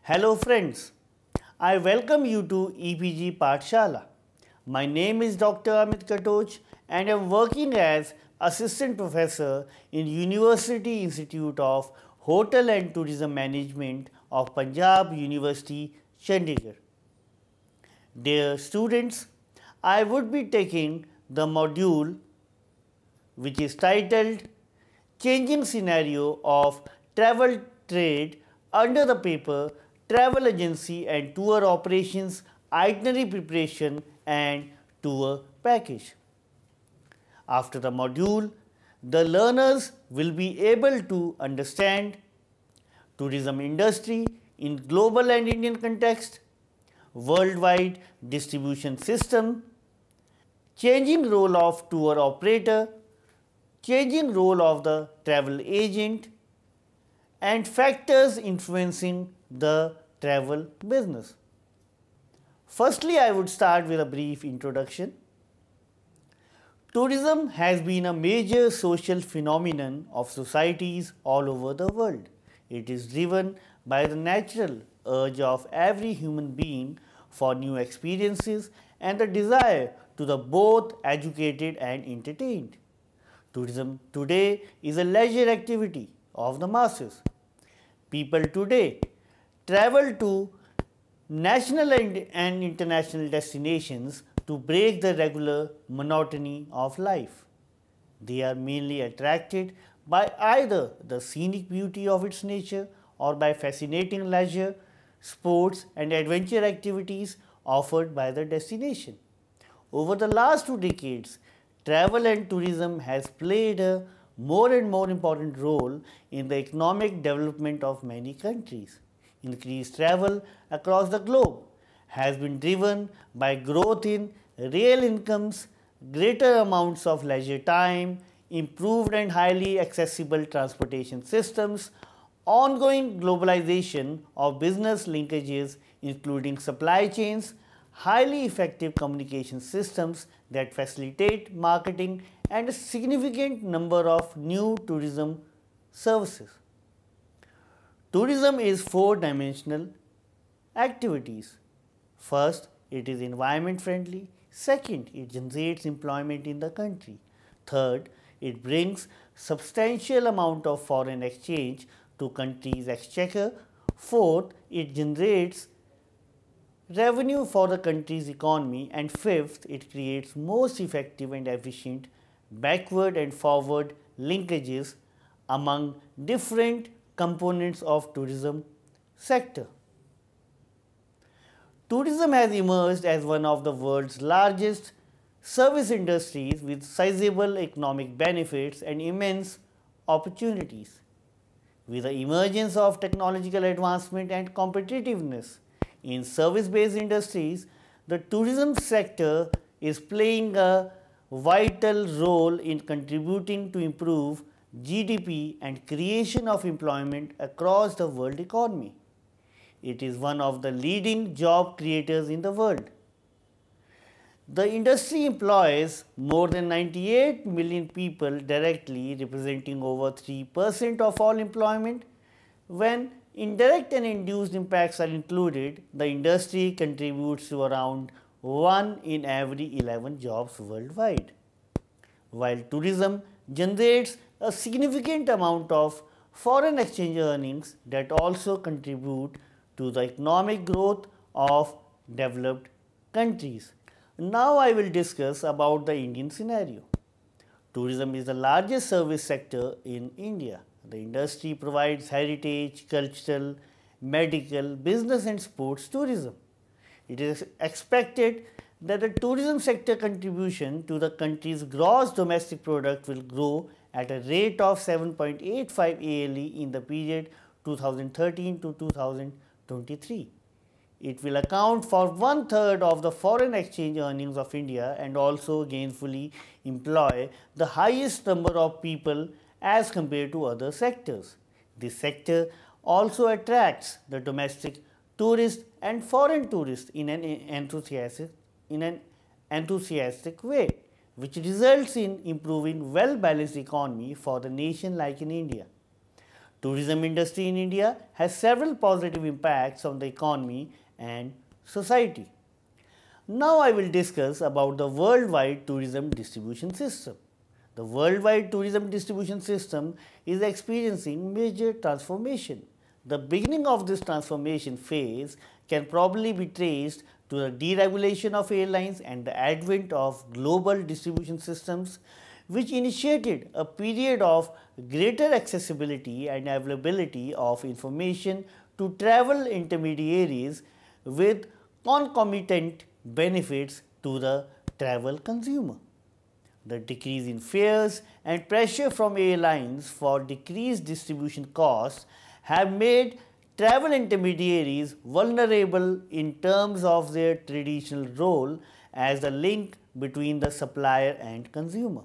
Hello friends, I welcome you to EPG Pathshala. My name is Dr. Amit Katoch and I am working as Assistant Professor in University Institute of Hotel and Tourism Management of Punjab University, Chandigarh. Dear students, I would be taking the module which is titled Changing Scenario of Travel Trade under the paper Travel Agency and Tour Operations, Itinerary Preparation and Tour Package. After the module, the learners will be able to understand tourism industry in global and Indian context, worldwide distribution system, changing role of tour operator, changing role of the travel agent, and factors influencing the travel business. Firstly, I would start with a brief introduction. Tourism has been a major social phenomenon of societies all over the world. It is driven by the natural urge of every human being for new experiences and the desire to be both educated and entertained. Tourism today is a leisure activity of the masses. People today travel to national and international destinations to break the regular monotony of life. They are mainly attracted by either the scenic beauty of its nature or by fascinating leisure, sports and adventure activities offered by the destination. Over the last 2 decades, travel and tourism has played a more and more important role in the economic development of many countries. Increased travel across the globe has been driven by growth in real incomes, greater amounts of leisure time, improved and highly accessible transportation systems, ongoing globalization of business linkages including supply chains, highly effective communication systems that facilitate marketing and a significant number of new tourism services. Tourism is 4-dimensional activities. First, it is environment friendly. Second, it generates employment in the country. Third, it brings substantial amount of foreign exchange to country's exchequer. Fourth, it generates revenue for the country's economy. And fifth, it creates most effective and efficient backward and forward linkages among different components of tourism sector. Tourism has emerged as one of the world's largest service industries with sizable economic benefits and immense opportunities. With the emergence of technological advancement and competitiveness in service-based industries, the tourism sector is playing a vital role in contributing to improve GDP and creation of employment across the world economy. It is one of the leading job creators in the world. The industry employs more than 98 million people directly, representing over 3% of all employment. When indirect and induced impacts are included, the industry contributes to around 1 in every 11 jobs worldwide. While tourism generates a significant amount of foreign exchange earnings that also contribute to the economic growth of developed countries. Now I will discuss about the Indian scenario. Tourism is the largest service sector in India. The industry provides heritage, cultural, medical, business and sports tourism. It is expected that the tourism sector contribution to the country's gross domestic product will grow at a rate of 7.85 ALE in the period 2013 to 2023. It will account for 1/3 of the foreign exchange earnings of India and also gainfully employ the highest number of people as compared to other sectors. This sector also attracts the domestic tourists and foreign tourists in an enthusiastic way, which results in improving well-balanced economy for the nation like in India. Tourism industry in India has several positive impacts on the economy and society. Now I will discuss about the worldwide tourism distribution system. The worldwide tourism distribution system is experiencing major transformation. The beginning of this transformation phase can probably be traced to the deregulation of airlines and the advent of global distribution systems, which initiated a period of greater accessibility and availability of information to travel intermediaries with concomitant benefits to the travel consumer. The decrease in fares and pressure from airlines for decreased distribution costs have made travel intermediaries vulnerable in terms of their traditional role as the link between the supplier and consumer.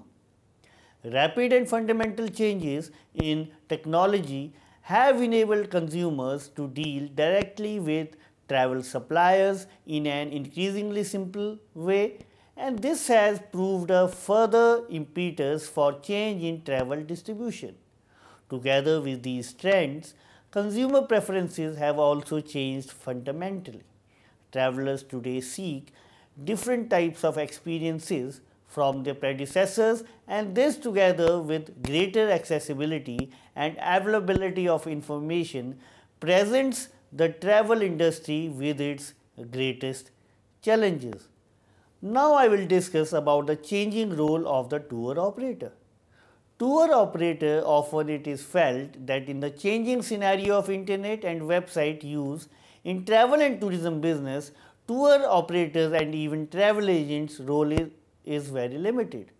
Rapid and fundamental changes in technology have enabled consumers to deal directly with travel suppliers in an increasingly simple way, and this has proved a further impetus for change in travel distribution. Together with these trends, consumer preferences have also changed fundamentally. Travelers today seek different types of experiences from their predecessors, and this together with greater accessibility and availability of information presents the travel industry with its greatest challenges. Now I will discuss about the changing role of the tour operator. Tour operator, often it is felt that in the changing scenario of internet and website use in travel and tourism business, tour operators and even travel agents' role is very limited,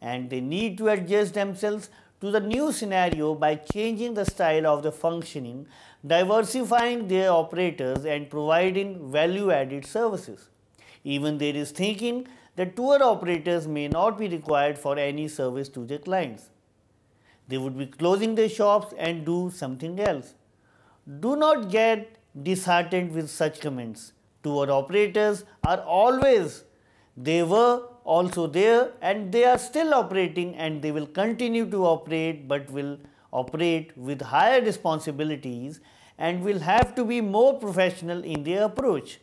and they need to adjust themselves to the new scenario by changing the style of the functioning, diversifying their operators and providing value-added services. Even there is thinking that tour operators may not be required for any service to their clients. They would be closing their shops and do something else. Do not get disheartened with such comments. Tour operators are always, they were also there, and they are still operating, and they will continue to operate, but will operate with higher responsibilities and will have to be more professional in their approach.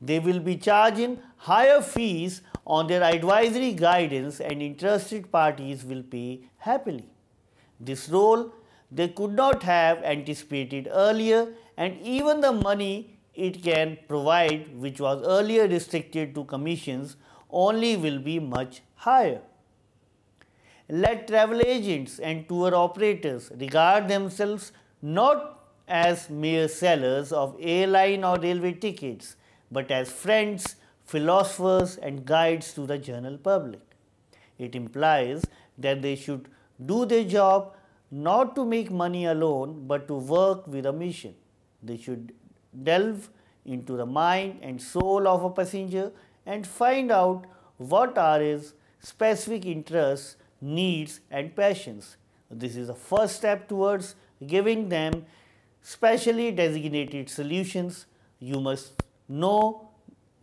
They will be charging higher fees on their advisory guidance, and interested parties will pay happily. This role they could not have anticipated earlier, and even the money it can provide, which was earlier restricted to commissions, only will be much higher. Let travel agents and tour operators regard themselves not as mere sellers of airline or railway tickets, but as friends, philosophers and guides to the general public. It implies that they should do their job not to make money alone, but to work with a mission. They should delve into the mind and soul of a passenger and find out what are his specific interests, needs and passions. This is the first step towards giving them specially designated solutions. You must know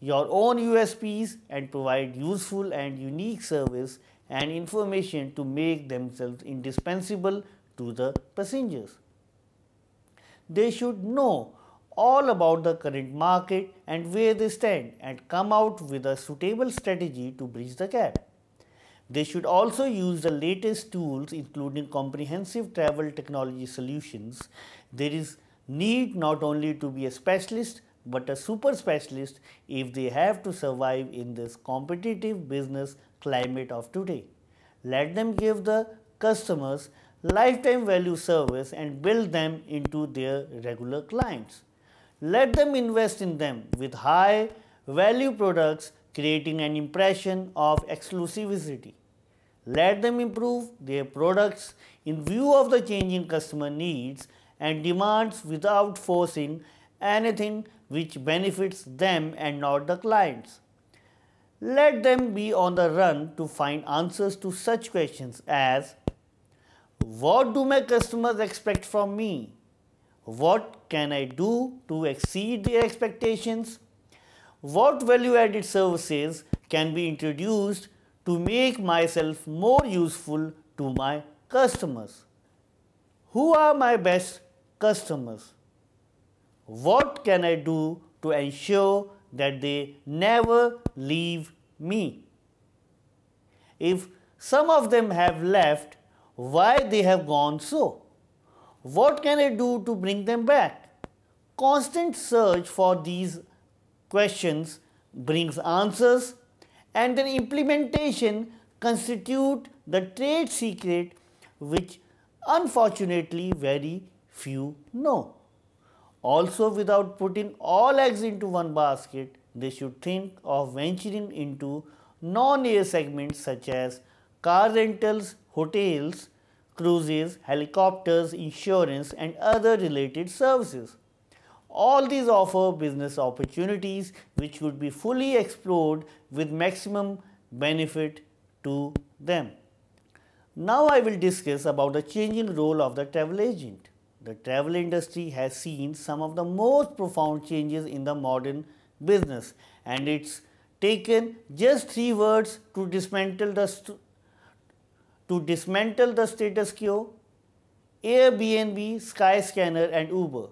your own USPs and provide useful and unique service and information to make themselves indispensable to the passengers. They should know all about the current market and where they stand and come out with a suitable strategy to bridge the gap. They should also use the latest tools, including comprehensive travel technology solutions. There is need not only to be a specialist but a super specialist if they have to survive in this competitive business climate of today. Let them give the customers lifetime value service and build them into their regular clients. Let them invest in them with high value products, creating an impression of exclusivity. Let them improve their products in view of the changing customer needs and demands without forcing anything which benefits them and not the clients. Let them be on the run to find answers to such questions as: what do my customers expect from me? What can I do to exceed their expectations? What value-added services can be introduced to make myself more useful to my customers? Who are my best customers? What can I do to ensure that they never leave me? If some of them have left, why they have gone so? What can I do to bring them back? Constant search for these questions brings answers, and their implementation constitute the trade secret which unfortunately very few know. Also, without putting all eggs into one basket, they should think of venturing into non-air segments such as car rentals, hotels, cruises, helicopters, insurance and other related services. All these offer business opportunities which could be fully explored with maximum benefit to them. Now I will discuss about the changing role of the travel agent. The travel industry has seen some of the most profound changes in the modern business, and it's taken just 3 words to dismantle the status quo: Airbnb, Skyscanner and Uber.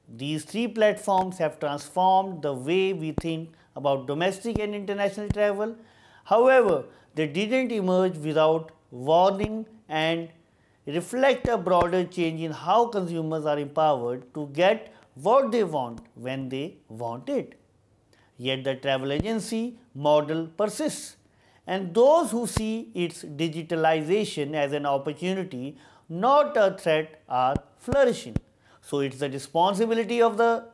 These 3 platforms have transformed the way we think about domestic and international travel. However, they didn't emerge without warning and reflect a broader change in how consumers are empowered to get what they want when they want it. Yet the travel agency model persists, and those who see its digitalization as an opportunity, not a threat, are flourishing. So it's the responsibility of the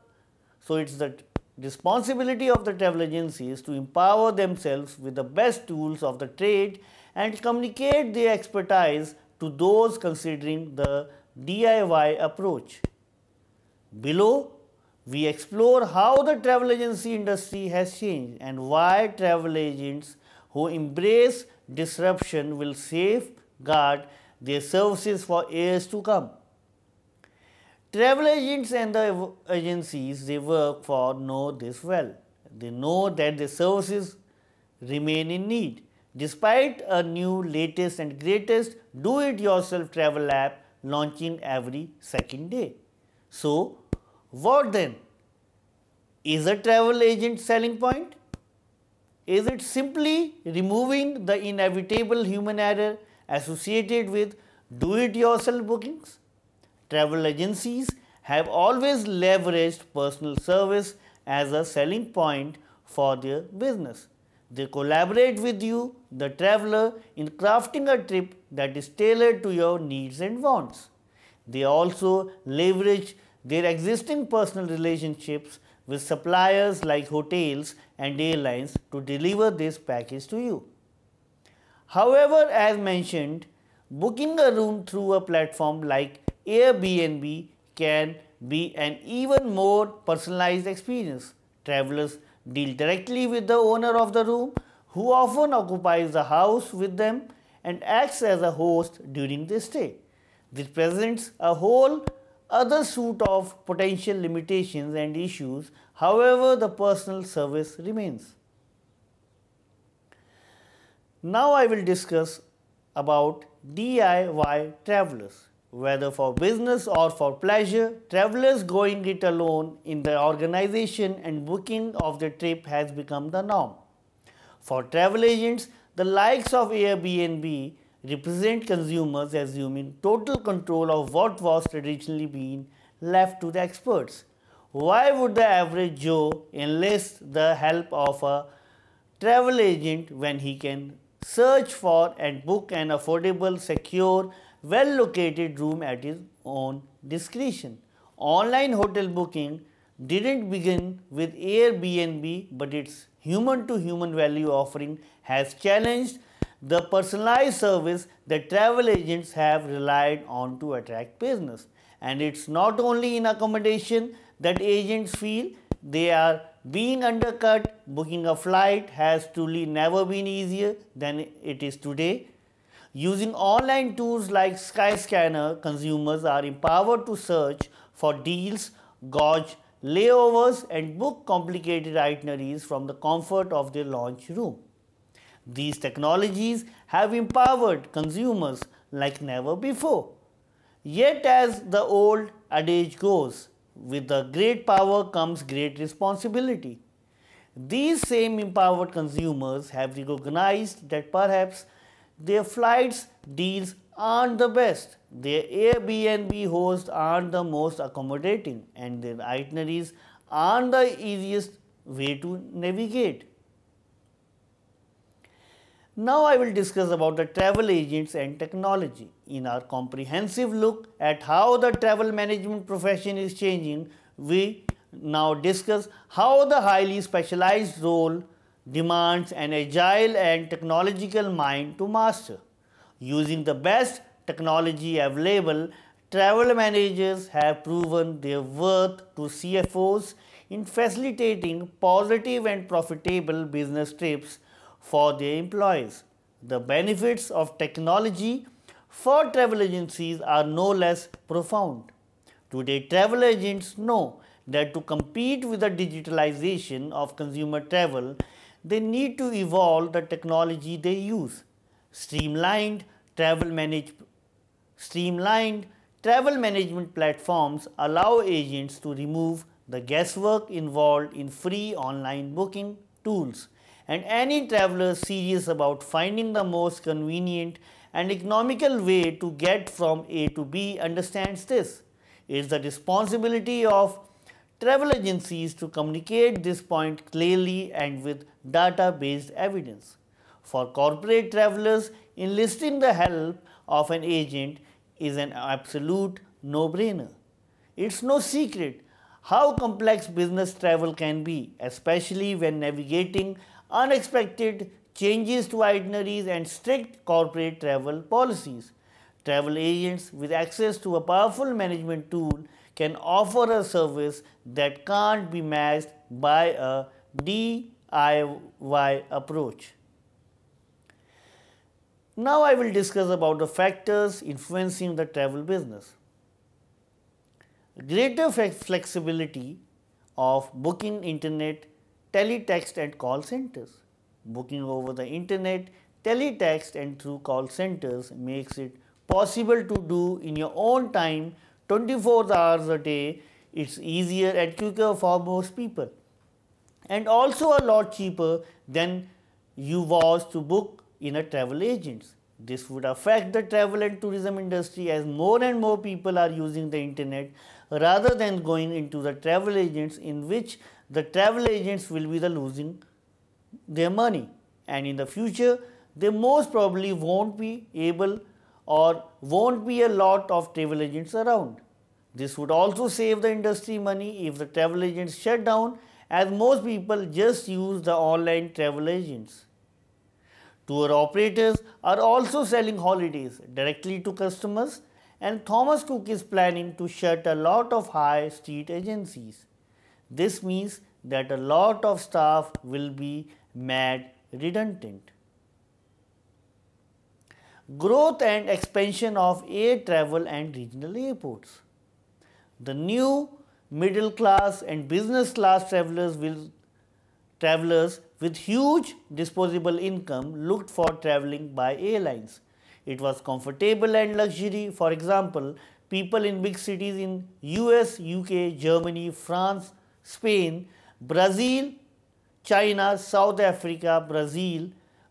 travel agencies to empower themselves with the best tools of the trade and communicate their expertise to those considering the DIY approach. Below, we explore how the travel agency industry has changed and why travel agents who embrace disruption will safeguard their services for years to come. Travel agents and the agencies they work for know this well. They know that their services remain in need, despite a new latest and greatest do-it-yourself travel app launching every second day. So, what then? Is a travel agent selling point? Is it simply removing the inevitable human error associated with do-it-yourself bookings? Travel agencies have always leveraged personal service as a selling point for their business. They collaborate with you, the traveler, in crafting a trip that is tailored to your needs and wants. They also leverage their existing personal relationships with suppliers like hotels and airlines to deliver this package to you. However, as mentioned, booking a room through a platform like Airbnb can be an even more personalized experience. Travelers deal directly with the owner of the room, who often occupies the house with them and acts as a host during their stay. This presents a whole other suite of potential limitations and issues. However, the personal service remains. Now I will discuss about DIY travelers. Whether for business or for pleasure, travelers going it alone in the organization and booking of the trip has become the norm. For travel agents, the likes of Airbnb represent consumers assuming total control of what was traditionally being left to the experts. Why would the average Joe enlist the help of a travel agent when he can search for and book an affordable, secure, well-located room at his own discretion? Online hotel booking didn't begin with Airbnb, but its human-to-human value offering has challenged the personalized service that travel agents have relied on to attract business. And it's not only in accommodation that agents feel they are being undercut. Booking a flight has truly never been easier than it is today. Using online tools like Skyscanner, consumers are empowered to search for deals, gauge layovers and book complicated itineraries from the comfort of their lounge room. These technologies have empowered consumers like never before. Yet, as the old adage goes, with the great power comes great responsibility. These same empowered consumers have recognized that perhaps their flights deals aren't the best, their Airbnb hosts aren't the most accommodating, and their itineraries aren't the easiest way to navigate. Now I will discuss about the travel agents and technology. In our comprehensive look at how the travel management profession is changing, we now discuss how the highly specialized role demands an agile and technological mind to master. Using the best technology available, travel managers have proven their worth to CFOs in facilitating positive and profitable business trips for their employees. The benefits of technology for travel agencies are no less profound. Today, travel agents know that to compete with the digitalization of consumer travel, they need to evolve the technology they use. Streamlined travel management platforms allow agents to remove the guesswork involved in free online booking tools, and any traveler serious about finding the most convenient and economical way to get from A to B understands this. It is the responsibility of travel agencies to communicate this point clearly and with data-based evidence. For corporate travelers, enlisting the help of an agent is an absolute no-brainer. It's no secret how complex business travel can be, especially when navigating unexpected changes to itineraries and strict corporate travel policies. Travel agents with access to a powerful management tool can offer a service that can't be matched by a DIY approach. Now I will discuss about the factors influencing the travel business. Greater flexibility of booking internet, teletext and call centers. Booking over the internet, teletext and through call centers makes it possible to do in your own time 24 hours a day. It's easier and quicker for most people, and also a lot cheaper than you was to book in a travel agents. This would affect the travel and tourism industry as more and more people are using the internet rather than going into the travel agents, in which the travel agents will be the losing their money, and in the future they most probably won't be able or won't be a lot of travel agents around. This would also save the industry money if the travel agents shut down, as most people just use the online travel agents. Tour operators are also selling holidays directly to customers, and Thomas Cook is planning to shut a lot of high street agencies. This means that a lot of staff will be made redundant. Growth and expansion of air travel and regional airports. The new middle class and business class travelers with huge disposable income looked for traveling by airlines. It was comfortable and luxury. For example, people in big cities in US, UK, Germany, France, Spain, Brazil, China, South Africa, Brazil,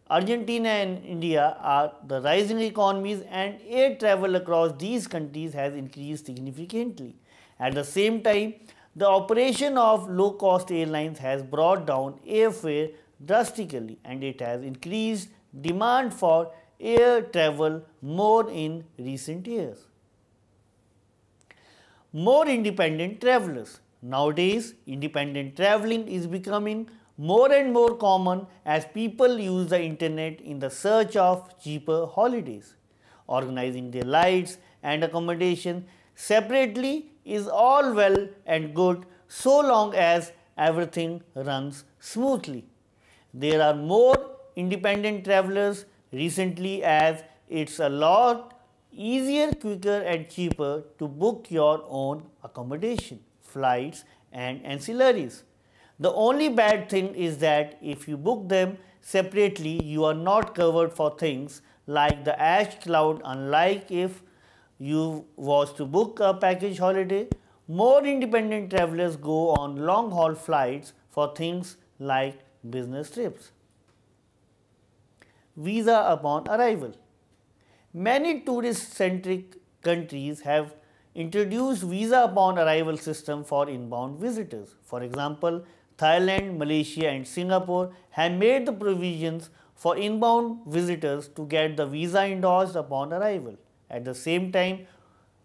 Argentina and India are the rising economies, and air travel across these countries has increased significantly. At the same time, the operation of low-cost airlines has brought down airfare drastically, and it has increased demand for air travel more in recent years. More independent travelers. Nowadays, independent traveling is becoming more and more common as people use the internet in the search of cheaper holidays. Organizing their lives and accommodation separately is all well and good so long as everything runs smoothly. There are more independent travelers recently, as it's a lot easier, quicker and cheaper to book your own accommodation, flights and ancillaries. The only bad thing is that if you book them separately, you are not covered for things like the ash cloud, unlike if you was to book a package holiday, more independent travelers go on long haul flights for things like business trips. Visa upon arrival. Many tourist centric countries have introduced visa upon arrival system for inbound visitors. For example, Thailand, Malaysia and Singapore have made the provisions for inbound visitors to get the visa endorsed upon arrival. At the same time,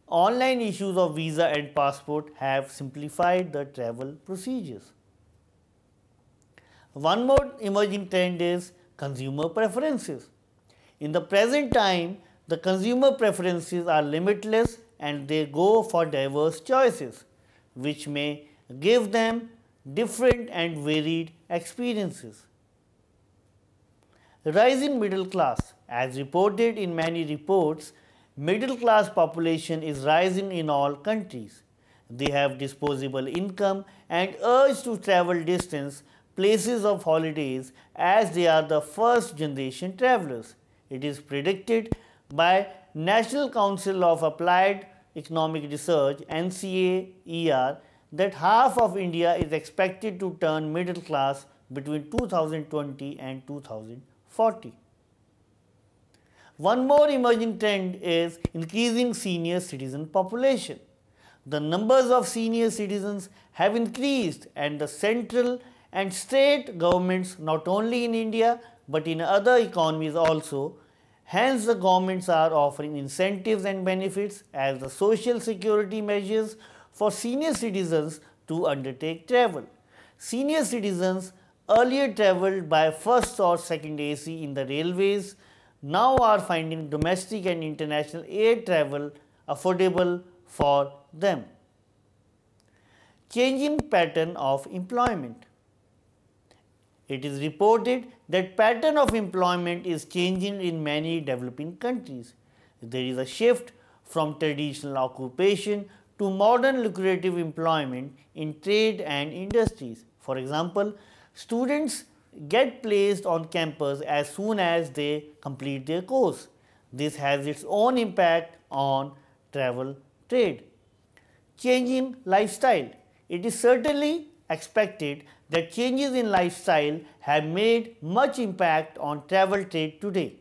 online issues of visa and passport have simplified the travel procedures. One more emerging trend is consumer preferences. In the present time, the consumer preferences are limitless and they go for diverse choices, which may give them different and varied experiences. Rising middle class. As reported in many reports, middle class population is rising in all countries. They have disposable income and urge to travel distance places of holidays as they are the first generation travelers. It is predicted by National Council of Applied Economic Research NCAER that half of India is expected to turn middle class between 2020 and 2040. One more emerging trend is increasing senior citizen population. The numbers of senior citizens have increased and the central and state governments not only in India but in other economies also. Hence, the governments are offering incentives and benefits as the social security measures for senior citizens to undertake travel. Senior citizens earlier travelled by first or second AC in the railways now are finding domestic and international air travel affordable for them. Changing pattern of employment. It is reported that pattern of employment is changing in many developing countries. There is a shift from traditional occupation to modern lucrative employment in trade and industries. For example, students get placed on campus as soon as they complete their course. This has its own impact on travel trade. Changing lifestyle. It is certainly expected that changes in lifestyle have made much impact on travel trade today.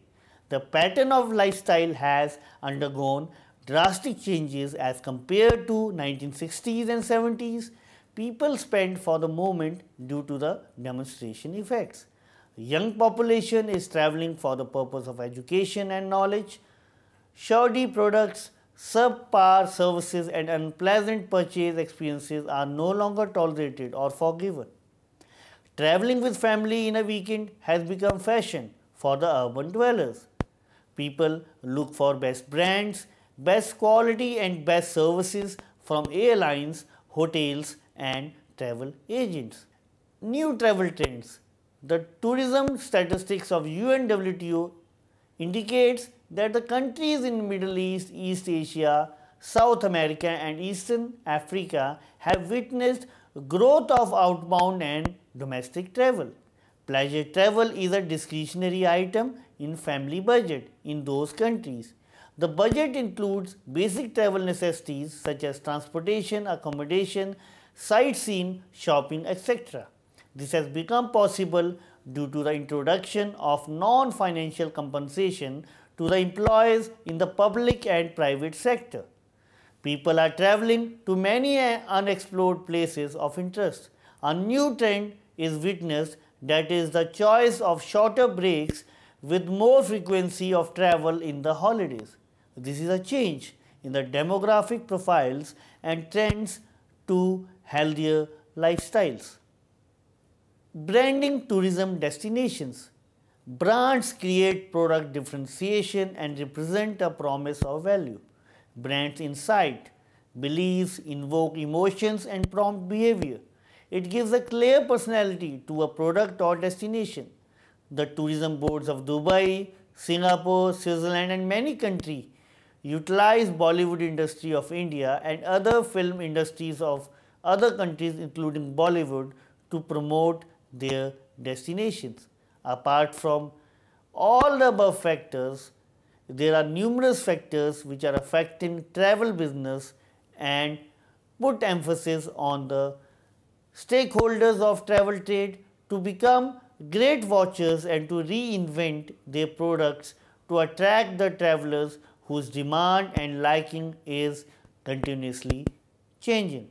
The pattern of lifestyle has undergone drastic changes as compared to 1960s and 70s. People spend for the moment due to the demonstration effects. Young population is traveling for the purpose of education and knowledge. Shoddy products, subpar services and unpleasant purchase experiences are no longer tolerated or forgiven. Traveling with family in a weekend has become fashion for the urban dwellers. People look for best brands, best quality and best services from airlines, hotels and travel agents. New travel trends. The tourism statistics of UNWTO indicates that the countries in Middle East, East Asia, South America and Eastern Africa have witnessed growth of outbound and domestic travel. Pleasure travel is a discretionary item in family budget in those countries. The budget includes basic travel necessities such as transportation, accommodation, sightseeing, shopping, etc. This has become possible due to the introduction of non-financial compensation to the employees in the public and private sector. People are traveling to many unexplored places of interest. A new trend is witnessed, that is the choice of shorter breaks with more frequency of travel in the holidays. This is a change in the demographic profiles and trends to healthier lifestyles. Branding tourism destinations. Brands create product differentiation and represent a promise of value. Brands incite, beliefs, invoke emotions and prompt behavior. It gives a clear personality to a product or destination. The tourism boards of Dubai, Singapore, Switzerland and many countries utilize Bollywood industry of India and other film industries of other countries including Bollywood to promote their destinations. Apart from all the above factors, there are numerous factors which are affecting travel business and put emphasis on the stakeholders of travel trade to become great watchers and to reinvent their products to attract the travelers whose demand and liking is continuously changing.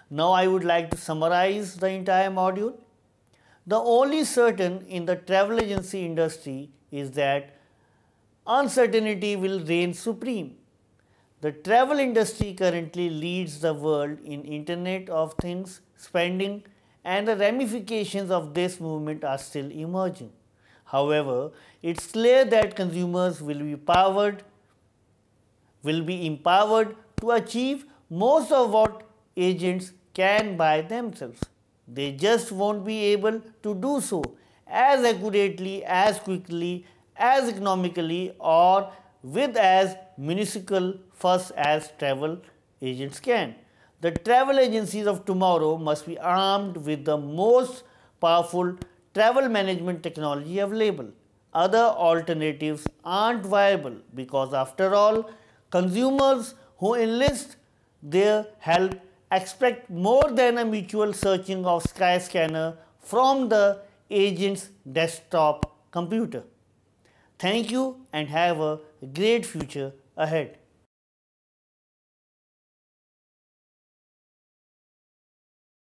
Now, I would like to summarize the entire module. The only certain in the travel agency industry is that uncertainty will reign supreme. The travel industry currently leads the world in Internet of Things spending, and the ramifications of this movement are still emerging. However, it's clear that consumers will be empowered to achieve most of what agents can by themselves. They just won't be able to do so as accurately, as quickly, as economically, or with as minuscule fuss as travel agents can. The travel agencies of tomorrow must be armed with the most powerful travel management technology available. Other alternatives aren't viable because, after all, consumers who enlist their help expect more than a mutual searching of Skyscanner from the agent's desktop computer. Thank you and have a great future ahead.